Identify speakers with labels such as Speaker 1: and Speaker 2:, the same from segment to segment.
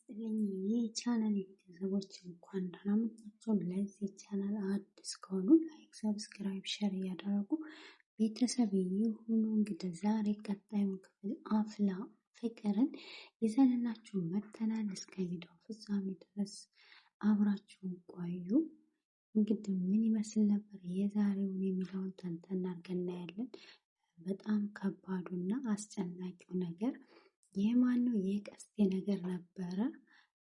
Speaker 1: ይስጥልኝ የቻናል ቤተሰቦች እንኳን ደህና መጣችሁ። ለዚህ ቻናል አዲስ ከሆኑ ላይክ፣ ሰብስክራይብ፣ ሼር እያደረጉ ቤተሰብ ይሁኑ። እንግዲህ ዛሬ ቀጣዩን ክፍል አፍላ ፍቅርን ይዘንላችሁ መጥተናል። እስከ ቪዲዮ ፍጻሜ ድረስ አብራችሁን ቆዩ። እንግዲህ ምን ይመስል ነበር የዛሬውን የሚለውን ተንተን አድርገን እናያለን። በጣም ከባዱና አስጨናቂው ነገር የማን ነው? የቀስቴ ነገር ነበረ።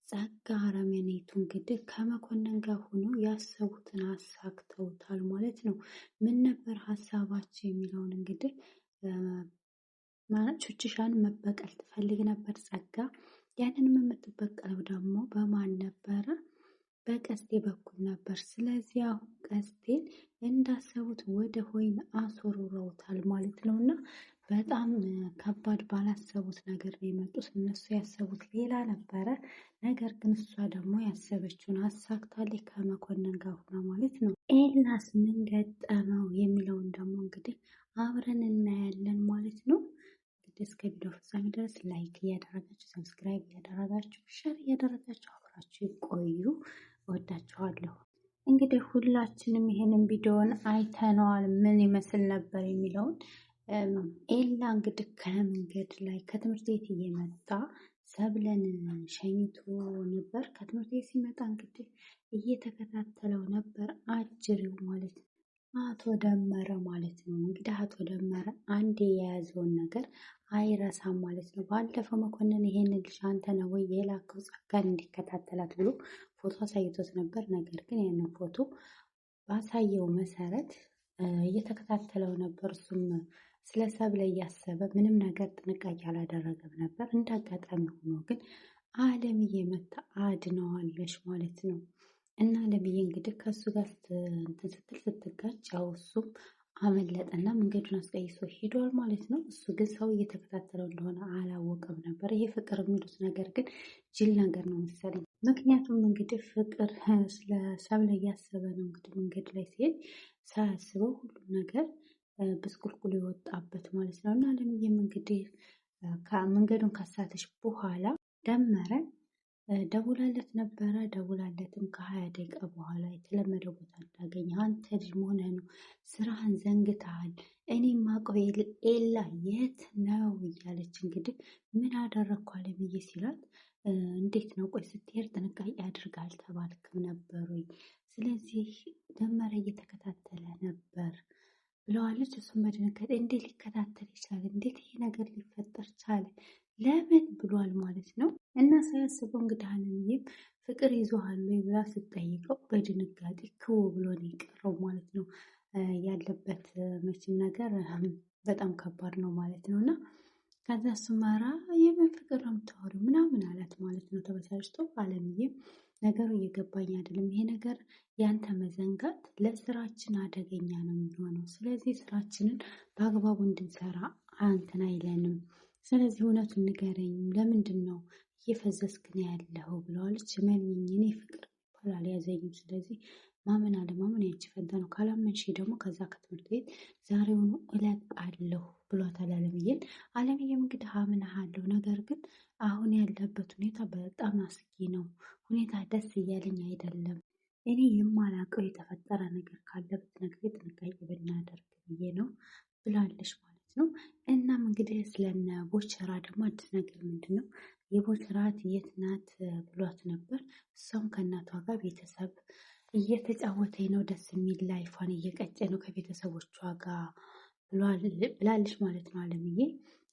Speaker 1: ጸጋ አረመኔቱ እንግዲህ ከመኮንን ጋር ሆኖ ያሰቡትን አሳክተውታል ማለት ነው። ምን ነበር ሀሳባቸው የሚለውን እንግዲህ ቹችሻን መበቀል ትፈልግ ነበር ጸጋ። ያንንም የምትበቀለው ደግሞ በማን ነበረ? በቀስቴ በኩል ነበር። ስለዚህ አሁን ቀስቴን እንዳሰቡት ወደ ሆይን አስወርውረውታል ማለት ነው። እና በጣም ከባድ ባላሰቡት ነገር ነው የመጡት። እነሱ ያሰቡት ሌላ ነበረ፣ ነገር ግን እሷ ደግሞ ያሰበችውን አሳክታለች ከመኮንን ጋር ሆና ማለት ነው። ኤላስ ምን ገጠመው የሚለውን ደግሞ እንግዲህ አብረን እናያለን ማለት ነው። እንግዲህ እስከ ቪዲዮ ፍጻሜ ድረስ ላይክ እያደረጋችሁ ሰብስክራይብ እያደረጋችሁ ሸር እያደረጋችሁ አብራችሁ ይቆዩ። እወዳችኋለሁ። እንግዲህ ሁላችንም ይሄንን ቪዲዮን አይተነዋል። ምን ይመስል ነበር የሚለውን ኤላ እንግዲህ ከመንገድ ላይ ከትምህርት ቤት እየመጣ ሰብለን ሸኝቶ ነበር። ከትምህርት ቤት ሲመጣ እንግዲህ እየተከታተለው ነበር አጅሬው ማለት ነው፣ አቶ ደመረ ማለት ነው። እንግዲህ አቶ ደመረ አንዴ የያዘውን ነገር አይረሳም ማለት ነው። ባለፈው መኮንን ይሄን ልጅ አንተ ነው ወይ የላከው ጸጋን እንዲከታተላት ብሎ ፎቶ አሳይቶት ነበር። ነገር ግን ያንን ፎቶ ባሳየው መሰረት እየተከታተለው ነበር። እሱም ስለ ሰብለ እያሰበ ምንም ነገር ጥንቃቄ አላደረገም ነበር። እንዳጋጣሚ ሆኖ ግን አለምዬ መታ አድነዋለች ማለት ነው። እና አለምዬ እንግዲህ ከእሱ ጋር ስትጋጭ ያው እሱም አመለጠና መንገዱን አስቀይሶ ሂዷል ማለት ነው። እሱ ግን ሰው እየተከታተለው እንደሆነ አላወቀም ነበር። ይሄ ፍቅር የሚሉት ነገር ግን ጅል ነገር ነው መሰለኝ። ምክንያቱም እንግዲህ ፍቅር ስለ ሰብለ እያሰበ ነው። እንግዲህ መንገድ ላይ ሲሄድ ሳያስበው ሁሉም ነገር ብስቁልቁል የወጣበት ማለት ነው። እና አለምዬም እንግዲህ መንገዱን ካሳተች በኋላ ደመረ ደውላለት ነበረ። ደውላለትም ከ20 ደቂቃ በኋላ የተለመደ ቦታ እንዳገኘ አንተ ልጅ መሆንህ ነው፣ ስራህን ዘንግተሃል፣ እኔም ማውቀው ኤላ የት ነው እያለች እንግዲህ ምን አደረግኩ አለምዬ ሲላት፣ እንዴት ነው ቆይ ስትሄድ ጥንቃቄ አድርግ አልተባልክም ነበር ወይ? ስለዚህ ደመረ እየተከታተለ ነበር ብለዋለች። እሱም በድንጋጤ እንዴት ሊከታተል ይቻላል? እንዴት ይሄ ነገር ሊፈጠር ቻለ? ለምን ብሏል ማለት ነው። እና ሳያስበው እንግዲህ አለምዬም ፍቅር ይዞሃል ወይ ብላ ስትጠይቀው በድንጋጤ ክው ብሎ ነው የቀረው ማለት ነው። ያለበት መቼም ነገር በጣም ከባድ ነው ማለት ነው። እና ከዛ ሱማራ የምን ፍቅር ነው የምታወሪው ምናምን አላት ማለት ነው ተበሳጭቶ። አለምዬም ነገሩ እየገባኝ አይደለም፣ ይሄ ነገር ያንተ መዘንጋት ለስራችን አደገኛ ነው የሚሆነው። ስለዚህ ስራችንን በአግባቡ እንድንሰራ አንተን አይለንም። ስለዚህ እውነቱን ንገረኝ፣ ለምንድን ነው እየፈዘዝክ ነው ያለኸው ብለዋለች። እመኚኝ እኔ ፍቅር የሚባል አልያዘኝም። ስለዚህ ማመን አለማመን ያንቺ ፈንታ ነው። ካላመንሽ ደግሞ ከዛ ከትምህርት ቤት ዛሬውኑ እለቃለሁ ብሏታል አለምዬን። አለምዬም እንግዲህ አምንሃለሁ፣ ነገር ግን አሁን ያለበት ሁኔታ በጣም አስጊ ነው። ሁኔታ ደስ እያለኝ አይደለም። እኔ የማላውቀው የተፈጠረ ነገር ካለ ብትነግሪኝ ጥንቃቄ ብናደርግ ብዬ ነው ብላለች ማለት ነው። እናም እንግዲህ ስለነ ቦቸራ ደግሞ አዲስ ነገር ምንድን ነው? የቦቸራት የት ናት ብሏት ነበር። እሷም ከእናቷ ጋር ቤተሰብ እየተጫወተ ነው፣ ደስ የሚል ላይፏን እየቀጨ ነው ከቤተሰቦቿ ጋር ብላለች ማለት ነው። አለምዬ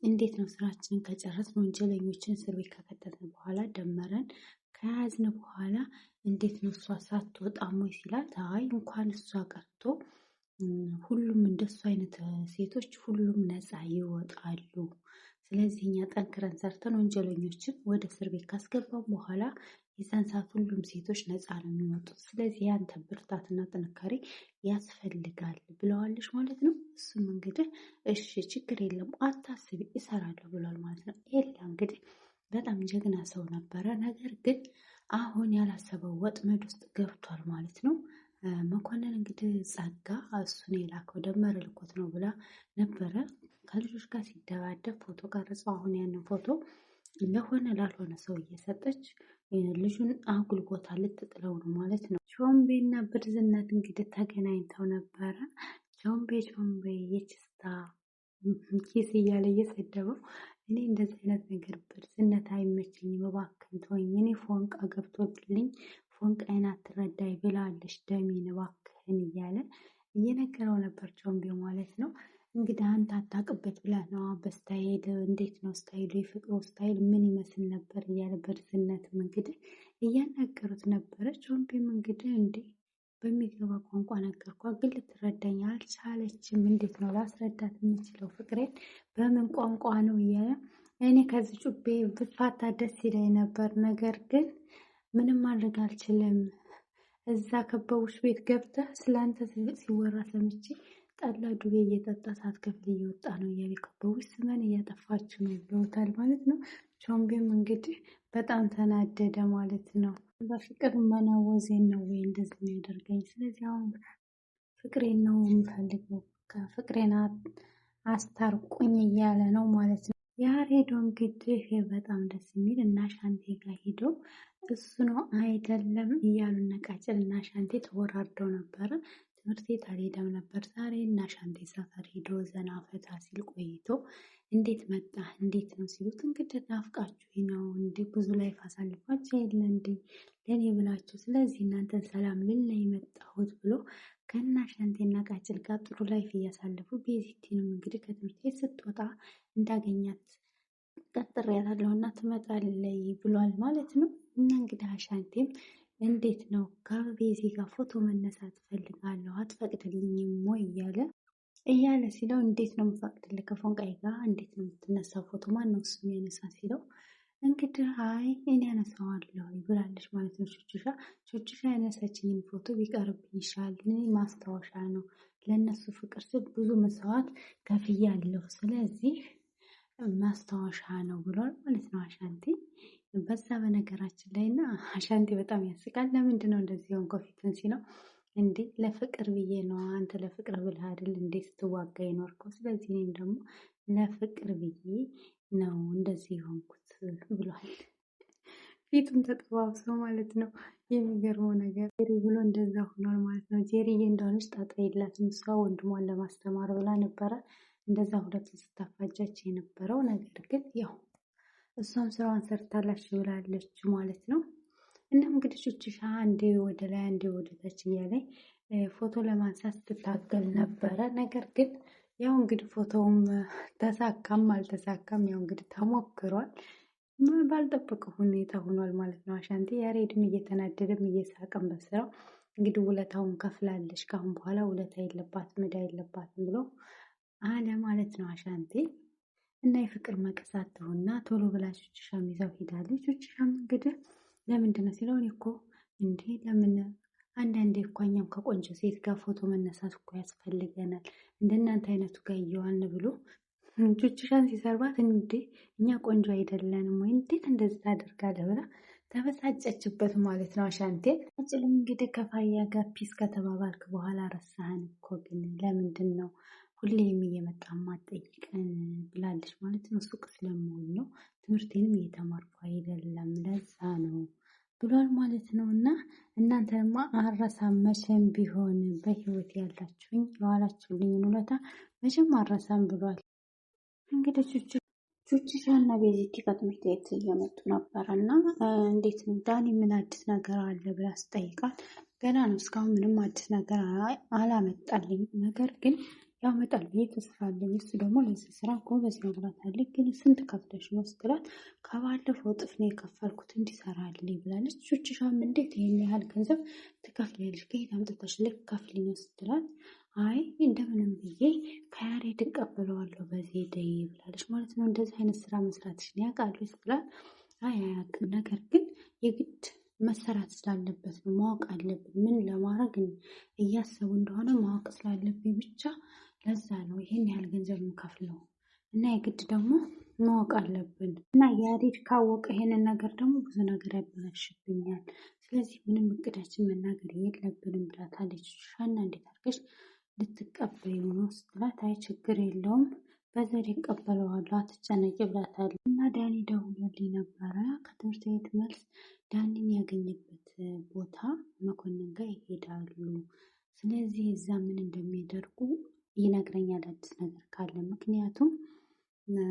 Speaker 1: እንዴት ነው ስራችንን ከጨረስን ወንጀለኞችን እስር ቤት ከከተትን በኋላ ደመረን ከያዝን በኋላ እንዴት ነው እሷ ሳትወጣም ወይ ሲላት፣ አይ እንኳን እሷ ቀርቶ ሁሉም እንደሱ አይነት ሴቶች ሁሉም ነፃ ይወጣሉ። ስለዚህ እኛ ጠንክረን ሰርተን ወንጀለኞችን ወደ እስር ቤት ካስገባን በኋላ የዛን ሰዓት ሁሉም ሴቶች ነፃ ነው የሚወጡት። ስለዚህ ያንተ ብርታትና ጥንካሬ ያስፈልጋል ብለዋለች ማለት ነው። እሱም እንግዲህ እሺ ችግር የለም አታስቢ እሰራለሁ ብሏል ማለት ነው። ኤላ እንግዲህ በጣም ጀግና ሰው ነበረ። ነገር ግን አሁን ያላሰበው ወጥመድ ውስጥ ገብቷል ማለት ነው። መኮንን እንግዲህ ጸጋ እሱን የላከው ደመረ ልኮት ነው ብላ ነበረ። ከልጆች ጋር ሲደባደብ ፎቶ ቀርጸው አሁን ያንን ፎቶ ለሆነ ላልሆነ ሰው እየሰጠች ልጁን አጉል ቦታ ልትጥለው ነው ማለት ነው። ቾምቤና ብርዝነት እንግዲህ ተገናኝተው ነበረ። ቾምቤ የችስታ ኪስ እያለ እየሰደበው እኔ እንደዚህ አይነት ነገር ብርዝነት አይመችኝም፣ እባክህን ተወኝ፣ እኔ ፎንቃ ገብቶልኝ ፎንቃዬን አትረዳይ ብላለች ደሜን እባክህን እያለ እየነገረው ነበር ቾምቤ ማለት ነው። እንግዲህ አንተ አታውቅበት ብለህ ነዋ በስታይል እንዴት ነው ስታይሉ የፍቅሩ ስታይል ምን ይመስል ነበር እያለ በርዝነትም እንግዲህ እያናገሩት ነበረ። ቾምቤም እንግዲህ እንዴ በሚገባ ቋንቋ ነገርኳት ግን ልትረዳኝ አልቻለችም። እንዴት ነው ላስረዳት የምችለው ፍቅሬን በምን ቋንቋ ነው እያለ እኔ ከዚህ ጩቤ ብፋታ ደስ ይለኝ ነበር፣ ነገር ግን ምንም ማድረግ አልችልም። እዛ ከበቡሽ ቤት ገብተህ ስለአንተ ሲወራ ሰምቼ ጠላ ዱቤ እየጠጣ ሳትከፍል እየወጣ ነው እያለ ከበቡሽ ስምን እያጠፋች ነው ብለውታል ማለት ነው። ቾምቤም እንግዲህ በጣም ተናደደ ማለት ነው። በፍቅር መናወዜን ነው ወይ እንደዚህ የሚያደርገኝ? ስለዚህ አሁን ፍቅሬን ነው የምፈልገው፣ ከፍቅሬን አስታርቁኝ እያለ ነው ማለት ነው። ያሬዶ እንግዲህ በጣም ደስ የሚል እና ሻንቴ ጋር ሄዶ እሱ ነው አይደለም እያሉ ነቃጭል እና ሻንቴ ተወራርደው ነበረ። ትምህርት ቤት አልሄደም ነበር ዛሬ እና ሻንቴ ሰፈር ሄዶ ዘና ፈታ ሲል ቆይቶ እንዴት መጣ እንዴት ነው ሲሉት እንግዲህ ናፍቃችሁ ነው እንዴ ብዙ ላይፍ አሳልፋችሁ የለ እንዴ ለእኔ ብላችሁ፣ ስለዚህ እናንተን ሰላም ልል ነው የመጣሁት ብሎ ከና ሻንቴና ቃጭል ጋር ጥሩ ላይፍ እያሳለፉ ቤዚቲንም እንግዲህ ከትምህርት ቤት ስትወጣ እንዳገኛት ቀጥሬያታለሁ እና ትመጣለች ብሏል ማለት ነው። እና እንግዲህ አሻንቴም እንዴት ነው ከቤዚ ጋር ፎቶ መነሳት እፈልጋለሁ አትፈቅድልኝም ወይ እያለ ሲለው እንዴት ነው የምፈቅድልህ ከፎንቃይ ጋር እንዴት ነው የምትነሳው ፎቶ ማን ነው እሱ የሚያነሳ ሲለው እንግዲህ አይ እኔ ያነሳዋለሁ ብላለች ማለት ነው። ቹቹሻ ያነሳችኝን ፎቶ ቢቀርብኝ ይሻል፣ እኔ ማስታወሻ ነው ለእነሱ ፍቅር ስል ብዙ መስዋዕት ከፍያለሁ፣ ስለዚህ ማስታወሻ ነው ብሏል ማለት ነው አሻንቲ። በዛ በነገራችን ላይ እና አሻንቲ በጣም ያስቃል። ለምንድን ነው እንደዚህ ሆንኮ ፊትን ሲለው እንዴ ለፍቅር ብዬ ነው፣ አንተ ለፍቅር ብለህ አይደል እንዴ ስትዋጋ ይኖርከው፣ ስለዚህ እኔም ደግሞ ለፍቅር ብዬ ነው እንደዚህ የሆንኩት ብሏል። ፊቱም ተጠባብሰው ማለት ነው። የሚገርመው ነገር ጄሪ ብሎ እንደዛ ሆኗል ማለት ነው። ጄሪዬ እንደሆነች ጣጣ የላትም፣ እሷ ወንድሟን ለማስተማር ብላ ነበረ እንደዛ ሁለቱን ስታፋጃች የነበረው። ነገር ግን ያው እሷም ስራዋን ሰርታላች ብላለች ማለት ነው። እናም እንግዲህ ቹቹሻ አንዴ ወደ ላይ አንዴ ወደ ታች እያለ ፎቶ ለማንሳት ስትታገል ነበረ። ነገር ግን ያው እንግዲህ ፎቶውም ተሳካም አልተሳካም ያው እንግዲህ ተሞክሯል፣ ባልጠበቀው ሁኔታ ሆኗል ማለት ነው። አሻንቴ ያሬድም እየተናደደም እየሳቀም በስራው እንግዲህ ውለታውን ከፍላለች፣ ካሁን በኋላ ውለታ የለባትም ዕዳ የለባትም ብሎ አለ ማለት ነው አሻንቴ። እና የፍቅር መቀሳት ትሁና ቶሎ ብላ ቹቹሻም ይዘው ሄዳለች። ቹቹሻም እንግዲህ ለምንድን ነው ሲለው እኔ እኮ እንዴ ለምን አንዳንዴ እኮ እኛም ከቆንጆ ሴት ጋር ፎቶ መነሳት እኮ ያስፈልገናል እንደናንተ አይነቱ ጋር እየዋልን ብሎ ቹቹሻን ሲሰርባት እንዴ እኛ ቆንጆ አይደለንም ወይ እንዴት እንደዚህ ታደርጋለህ ብላ ተበሳጨችበት ማለት ነው አሻንቴ። አጭልም እንግዲህ ከፋያ ጋር ፒስ ከተባባልክ በኋላ ረሳህን እኮ ግን ለምንድን ነው ሁሌም እየመጣ ማጠይቀን ብላለች ማለት ነው። ሱቅ ስለመሆን ነው ትምህርቴንም እየተማርኩ አይደለም ለዛ ነው ብሏል ማለት ነው። እና እናንተማ አረሳም መቼም ቢሆን በህይወት ያላችሁኝ የዋላችሁልኝን ውለታ መቼም አረሳም ብሏል። እንግዲህ ቹቹሻ እና ቤዚቲ ከትምህርት ቤት እየመጡ ነበረ እና እንዴት ነው ዳኒ ምን አዲስ ነገር አለ ብላ ስጠይቃት ገና ነው እስካሁን ምንም አዲስ ነገር አላመጣልኝ፣ ነገር ግን ያመጣል ብዬ ተስፋ አለኝ፣ እሱ ደግሞ ለዚህ ስራ ጎበዝ ነው ብላታለች። ግን ስንት ከፍለሽ ነው ስትላት ከባለፈው እጥፍ ነው የከፈልኩት እንዲሰራልኝ ብላለች። ቹቹሻም እንዴት ይሄን ያህል ገንዘብ ትከፍያለሽ ከየት አምጥተሽ ልትከፍሊ ነው ስትላት አይ እንደምንም ብዬ ከያሬድ እቀበለዋለሁ በዚህ ደይ ብላለች ማለት ነው። እንደዚህ አይነት ስራ መስራትሽን ያውቃሉ ስትላት አይ አያውቅም፣ ነገር ግን የግድ መሰራት ስላለበት ነው ማወቅ አለብን፣ ምን ለማድረግ እያሰቡ እንደሆነ ማወቅ ስላለብኝ ብቻ ለዛ ነው ይሄን ያህል ገንዘብ የምከፍለው እና የግድ ደግሞ ማወቅ አለብን እና ያሬድ ካወቀ ይሄንን ነገር ደግሞ ብዙ ነገር ያበላሽብኛል፣ ስለዚህ ምንም እቅዳችን መናገር የለብንም ብላታለች። ሻና እንዴት አድርገሽ ልትቀበዩ ነው ስትላት አይ ችግር የለውም በዘዴ እቀበለዋለሁ አትጨነቂ ብላታለች። እና ዳኒ ደውሎልኝ ነበረ ከትምህርት ቤት መልስ ዳኒን ያገኘበት ቦታ መኮንን ጋር ይሄዳሉ። ስለዚህ እዛ ምን እንደሚያደርጉ ይነግረኛል አዲስ ነገር ካለ። ምክንያቱም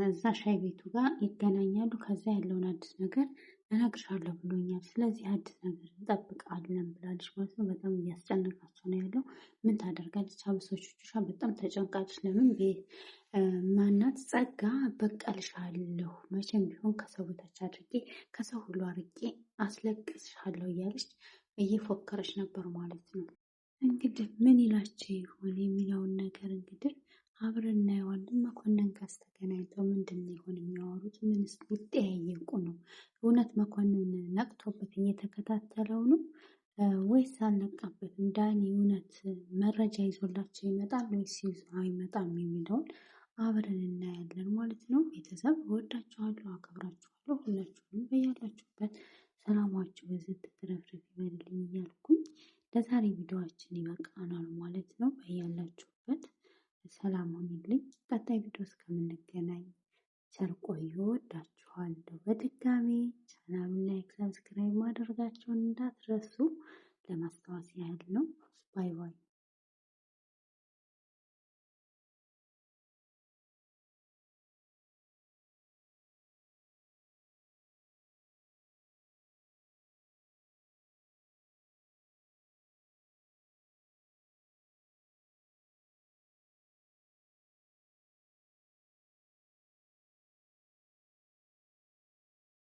Speaker 1: እዛ ሻይ ቤቱ ጋር ይገናኛሉ። ከዛ ያለውን አዲስ ነገር እነግርሻለሁ ብሎኛል። ስለዚህ አዲስ ነገር እንጠብቃለን ብላለች ማለት ነው። በጣም እያስጨነቃቸው ነው ያለው። ምን ታደርጋለች? አብሶቹሻ በጣም ተጨንቃለች። ለምን ማናት ጸጋ በቀልሻለሁ፣ መቼም ቢሆን ከሰው በታች አድርጌ ከሰው ሁሉ አርቄ አስለቅስሻለሁ እያለች እየፎከረች ነበር ማለት ነው። እንግዲህ ምን ይላቸው ይሆን የሚለውን ነገር እንግዲህ አብረን እናየዋለን። መኮንን ጋር ተገናኝተው ምንድን ነው ይሆን የሚያወሩት? ምንስ ሊጠያየቁ ነው? እውነት መኮንን ነቅቶበት እየተከታተለው ነው ወይስ አልነቃበትም? ዳኒ እውነት መረጃ ይዞላቸው ይመጣል ወይስ ይዞ አይመጣም የሚለውን አብረን እናያለን ማለት ነው። ቤተሰብ እወዳችኋለሁ፣ አከብራችኋለሁ። ሁላችሁንም በያላችሁበት ሰላማችሁ በዚህ ትረፍረፍ ይበልልኝ እያልኩኝ ለዛሬ ቪዲዮአችን ይበቃናል ማለት ነው። በያላችሁበት ሰላም ሁኑልኝ። ቀጣይ ቪዲዮ እስከምንገናኝ ቸር ቆዩ። እወዳችኋለሁ። በድጋሚ ቻናሉን ላይክ፣ ሰብስክራይብ ማድረጋቸውን እንዳትረሱ ለማስታወስ ያህል ነው። ባይ ባይ።